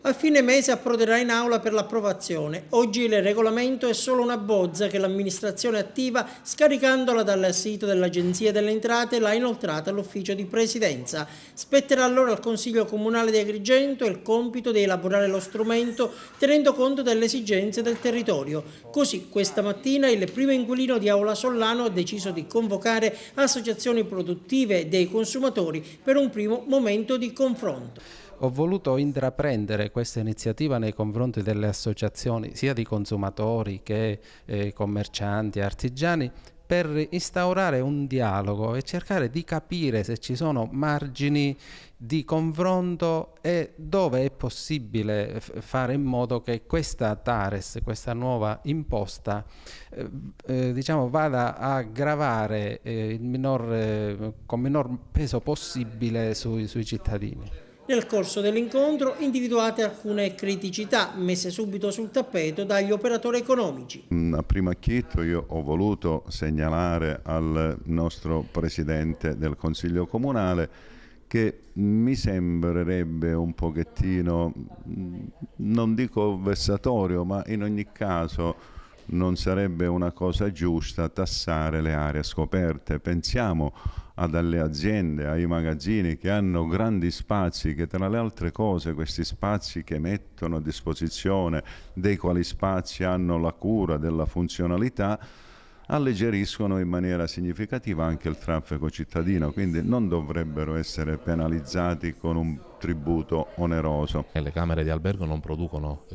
A fine mese approderà in aula per l'approvazione. Oggi il regolamento è solo una bozza che l'amministrazione attiva, scaricandola dal sito dell'Agenzia delle Entrate, l'ha inoltrata all'ufficio di presidenza. Spetterà allora al Consiglio Comunale di Agrigento il compito di elaborare lo strumento tenendo conto delle esigenze del territorio. Così questa mattina il primo inquilino di Aula Sollano ha deciso di convocare associazioni produttive dei consumatori per un primo momento di confronto. Ho voluto intraprendere questa iniziativa nei confronti delle associazioni sia di consumatori che commercianti e artigiani per instaurare un dialogo e cercare di capire se ci sono margini di confronto e dove è possibile fare in modo che questa TARES, questa nuova imposta, diciamo, vada a gravare con minor peso possibile sui cittadini. Nel corso dell'incontro individuate alcune criticità messe subito sul tappeto dagli operatori economici. A primo acchito io ho voluto segnalare al nostro Presidente del Consiglio Comunale che mi sembrerebbe un pochettino, non dico vessatorio, ma in ogni caso non sarebbe una cosa giusta tassare le aree scoperte. Pensiamo alle aziende, ai magazzini che hanno grandi spazi, che tra le altre cose questi spazi che mettono a disposizione, dei quali spazi hanno la cura della funzionalità, alleggeriscono in maniera significativa anche il traffico cittadino, quindi non dovrebbero essere penalizzati con un tributo oneroso. Le camere di albergo non producono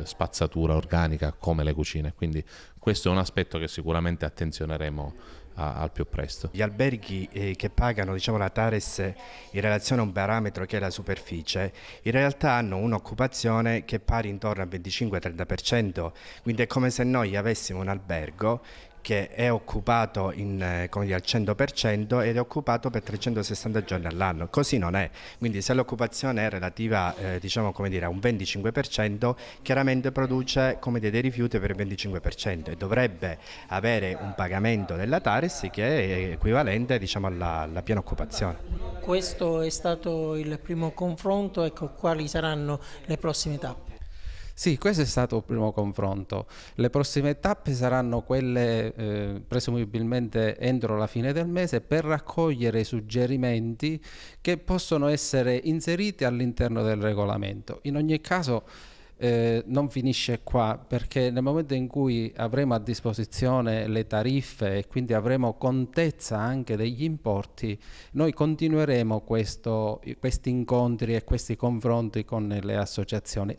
spazzatura organica come le cucine, quindi questo è un aspetto che sicuramente attenzioneremo al più presto. Gli alberghi che pagano, diciamo, la TARES in relazione a un parametro che è la superficie, in realtà hanno un'occupazione che è pari intorno al 25-30%, quindi è come se noi avessimo un albergo che è occupato al 100% ed è occupato per 360 giorni all'anno. Così non è, quindi se l'occupazione è relativa diciamo, come dire, a un 25%, chiaramente produce, come dire, dei rifiuti per il 25% e dovrebbe avere un pagamento della TARES che è equivalente, diciamo, alla piena occupazione. Questo è stato il primo confronto, ecco quali saranno le prossime tappe. Sì, questo è stato il primo confronto. Le prossime tappe saranno quelle presumibilmente entro la fine del mese per raccogliere i suggerimenti che possono essere inseriti all'interno del regolamento. In ogni caso non finisce qua, perché nel momento in cui avremo a disposizione le tariffe e quindi avremo contezza anche degli importi, noi continueremo questi incontri e questi confronti con le associazioni.